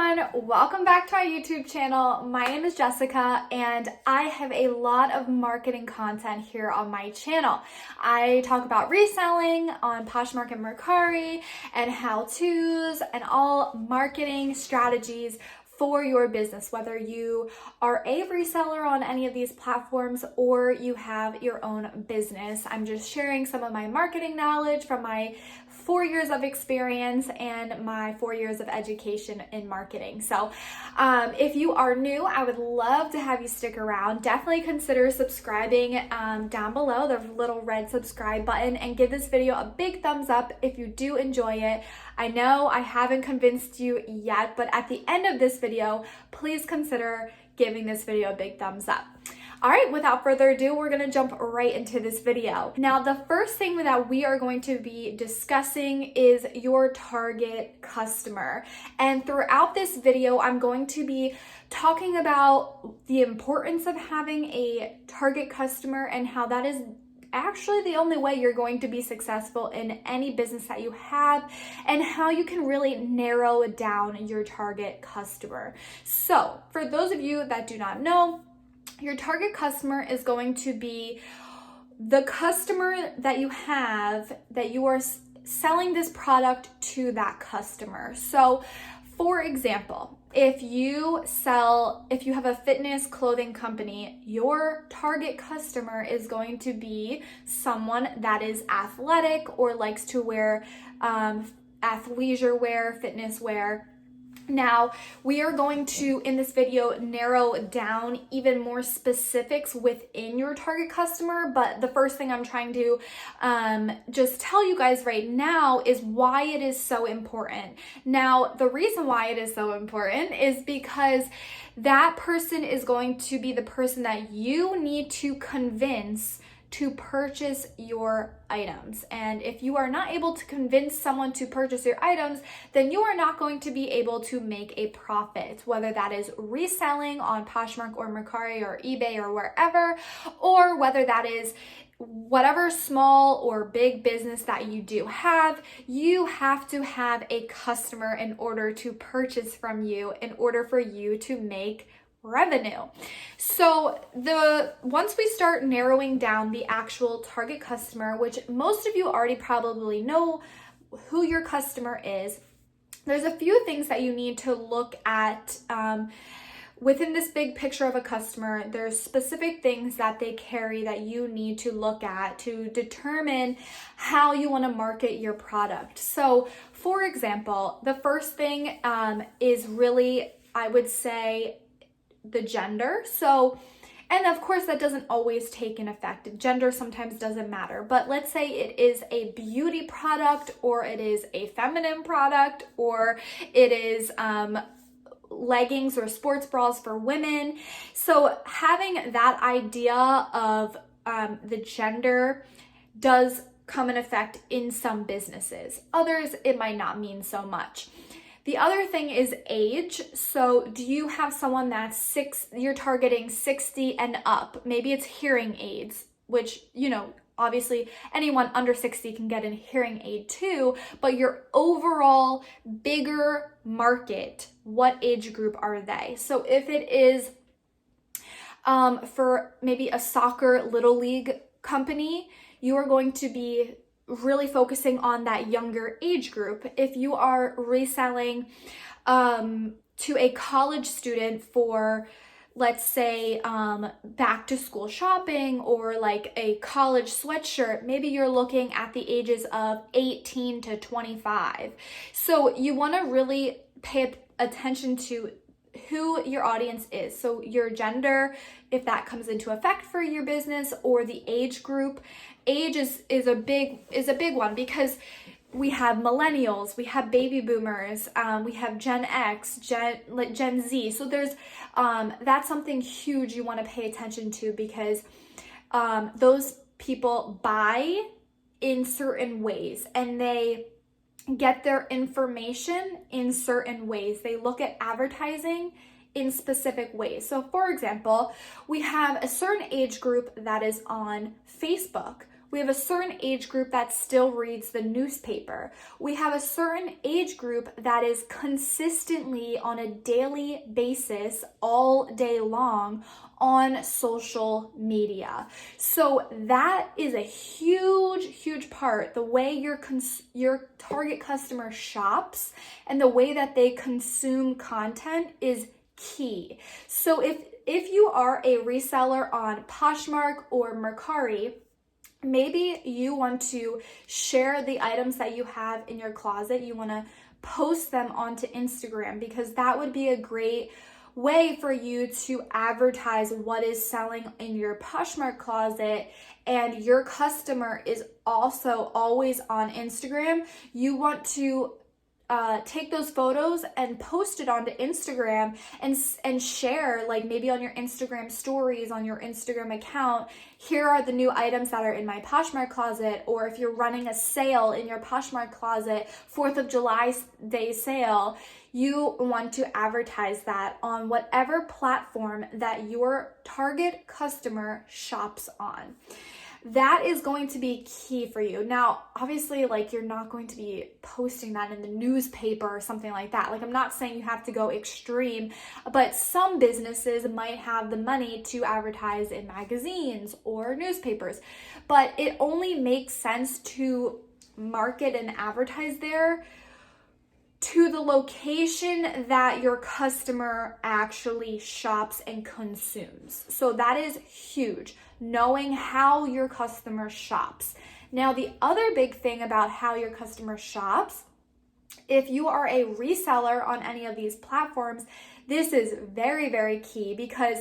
everyone, welcome back to our YouTube channel. My name is Jessica and I have a lot of marketing content here on my channel. I talk about reselling on Poshmark and Mercari and how-tos and all marketing strategies for your business, whether you are a reseller on any of these platforms or you have your own business. I'm just sharing some of my marketing knowledge from my 4 years of experience and my 4 years of education in marketing. So if you are new, I would love to have you stick around. Definitely consider subscribing down below, the little red subscribe button, and give this video a big thumbs up if you do enjoy it. I know I haven't convinced you yet, but at the end of this video, please consider giving this video a big thumbs up. All right, without further ado, we're gonna jump right into this video. Now, the first thing that we are going to be discussing is your target customer. And throughout this video, I'm going to be talking about the importance of having a target customer and how that is actually the only way you're going to be successful in any business that you have, and how you can really narrow down your target customer. So for those of you that do not know, your target customer is going to be the customer that you have, that you are selling this product to that customer. So for example, if you have a fitness clothing company, your target customer is going to be someone that is athletic or likes to wear athleisure wear, fitness wear. Now, we are going to, in this video, narrow down even more specifics within your target customer, but the first thing I'm trying to just tell you guys right now is why it is so important. Now, the reason why it is so important is because that person is going to be the person that you need to convince to purchase your items. And if you are not able to convince someone to purchase your items, then you are not going to be able to make a profit, whether that is reselling on Poshmark or Mercari or eBay or wherever, or whether that is whatever small or big business that you do have. You have to have a customer in order to purchase from you, in order for you to make revenue. So once we start narrowing down the actual target customer, which most of you already probably know who your customer is, there's a few things that you need to look at within this big picture of a customer. There's specific things that they carry that you need to look at to determine how you want to market your product. So for example, the first thing is really, I would say, the gender. So, and of course that doesn't always take an effect. Gender sometimes doesn't matter, but let's say it is a beauty product, or it is a feminine product, or it is leggings or sports bras for women. So having that idea of the gender does come in effect in some businesses. Others, it might not mean so much. The other thing is age. So do you have someone that's you're targeting 60 and up? Maybe it's hearing aids, which, you know, obviously anyone under 60 can get a hearing aid too, but your overall bigger market, what age group are they? So if it is for maybe a soccer little league company, you are going to be really focusing on that younger age group. If you are reselling to a college student for, let's say, back to school shopping, or like a college sweatshirt, maybe you're looking at the ages of 18 to 25. So you want to really pay attention to who your audience is. So your gender, if that comes into effect for your business, or the age group. Age is a big one, because we have millennials, we have baby boomers, we have Gen X, Gen Z. So there's that's something huge you want to pay attention to, because those people buy in certain ways and they get their information in certain ways. They look at advertising in specific ways. So for example, we have a certain age group that is on Facebook. We have a certain age group that still reads the newspaper. We have a certain age group that is consistently on a daily basis, all day long, on social media. So that is a huge part. The way your target customer shops and the way that they consume content is key. So if you are a reseller on Poshmark or Mercari, maybe you want to share the items that you have in your closet. You want to post them onto Instagram, because that would be a great way for you to advertise what is selling in your Poshmark closet, and your customer is also always on Instagram. You want to take those photos and post it onto Instagram and share, like maybe on your Instagram stories, on your Instagram account, here are the new items that are in my Poshmark closet. Or if you're running a sale in your Poshmark closet, 4th of July day sale, you want to advertise that on whatever platform that your target customer shops on. That is going to be key for you. Now, obviously, like, you're not going to be posting that in the newspaper or something like that. Like, I'm not saying you have to go extreme, but some businesses might have the money to advertise in magazines or newspapers. But it only makes sense to market and advertise there to the location that your customer actually shops and consumes. So that is huge, knowing how your customer shops. Now, the other big thing about how your customer shops, if you are a reseller on any of these platforms, this is very key, because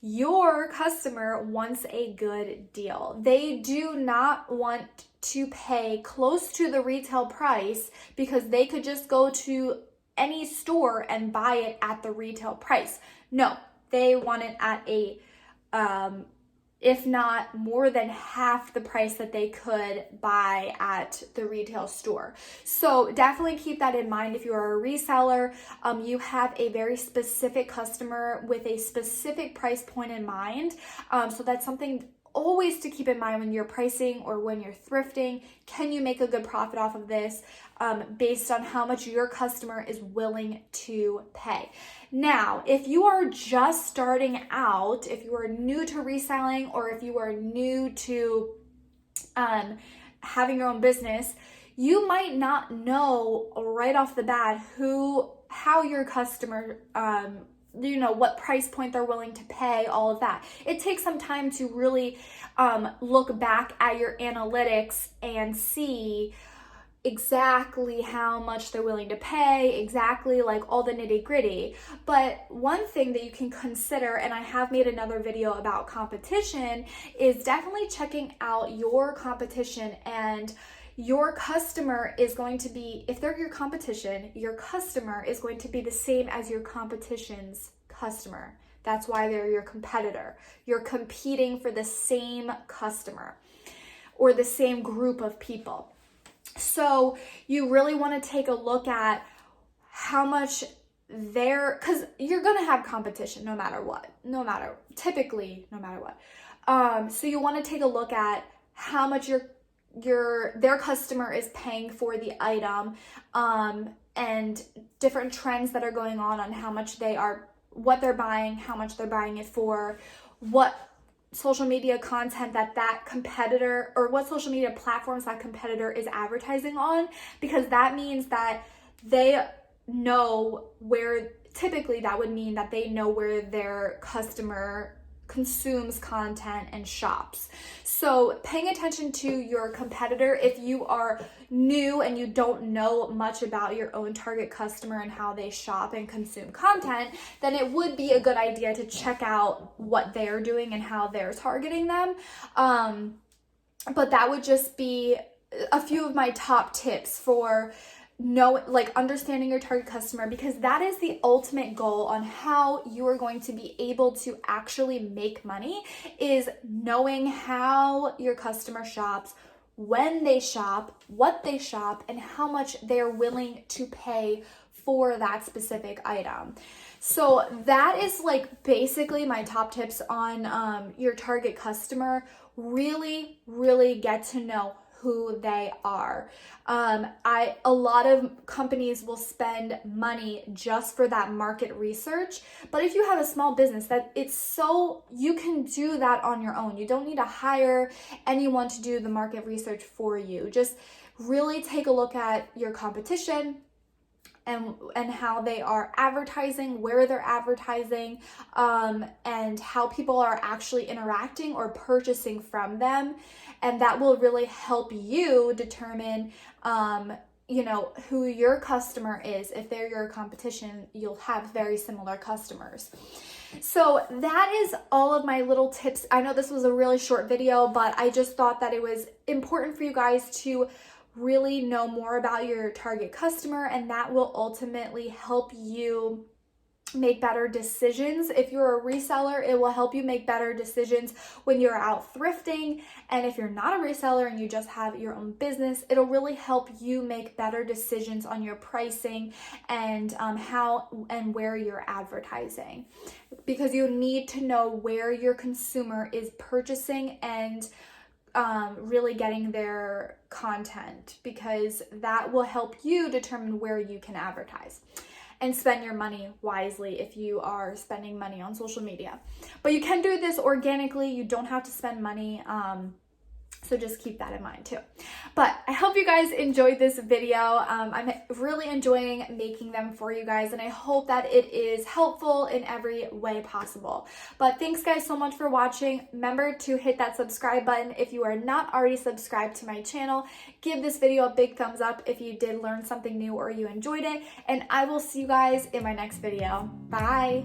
your customer wants a good deal. They do not want to pay close to the retail price, because they could just go to any store and buy it at the retail price. No, they want it at a if not more than half the price that they could buy at the retail store. So definitely keep that in mind. If you are a reseller, you have a very specific customer with a specific price point in mind. So that's something always to keep in mind when you're pricing or when you're thrifting. Can you make a good profit off of this based on how much your customer is willing to pay? Now, if you are just starting out, if you are new to reselling, or if you are new to having your own business, you might not know right off the bat how your customer what price point they're willing to pay, all of that. It takes some time to really look back at your analytics and see exactly how much they're willing to pay, exactly like all the nitty gritty. But one thing that you can consider, and I have made another video about competition, is definitely checking out your competition. And your customer is going to be, if they're your competition, your customer is going to be the same as your competition's customer. That's why they're your competitor. You're competing for the same customer or the same group of people. So you really want to take a look at how much because you're going to have competition no matter what. So you want to take a look at how much their customer is paying for the item, and different trends that are going on how much what they're buying, how much they're buying it for, what social media content that competitor, or what social media platforms that competitor is advertising on, because that means that they know typically that would mean that they know where their customer consumes content and shops. So paying attention to your competitor, if you are new and you don't know much about your own target customer and how they shop and consume content, then it would be a good idea to check out what they're doing and how they're targeting them. But that would just be a few of my top tips for understanding your target customer, because that is the ultimate goal on how you are going to be able to actually make money, is knowing how your customer shops, when they shop, what they shop, and how much they're willing to pay for that specific item. So that is basically my top tips on your target customer. really get to know who they are. A lot of companies will spend money just for that market research, but if you have a small business, you can do that on your own. You don't need to hire anyone to do the market research for you. Just really take a look at your competition and how they are advertising, where they're advertising, and how people are actually interacting or purchasing from them. And that will really help you determine, who your customer is. If they're your competition, you'll have very similar customers. So that is all of my little tips. I know this was a really short video, but I just thought that it was important for you guys to really know more about your target customer, and that will ultimately help you make better decisions. If you're a reseller, it will help you make better decisions when you're out thrifting. And if you're not a reseller and you just have your own business, it'll really help you make better decisions on your pricing and how and where you're advertising, because you need to know where your consumer is purchasing and really getting their content, because that will help you determine where you can advertise and spend your money wisely if you are spending money on social media. But you can do this organically. You don't have to spend money. So just keep that in mind too. But I hope you guys enjoyed this video. I'm really enjoying making them for you guys, and I hope that it is helpful in every way possible. But thanks guys so much for watching. Remember to hit that subscribe button if you are not already subscribed to my channel. Give this video a big thumbs up if you did learn something new or you enjoyed it, and I will see you guys in my next video. Bye.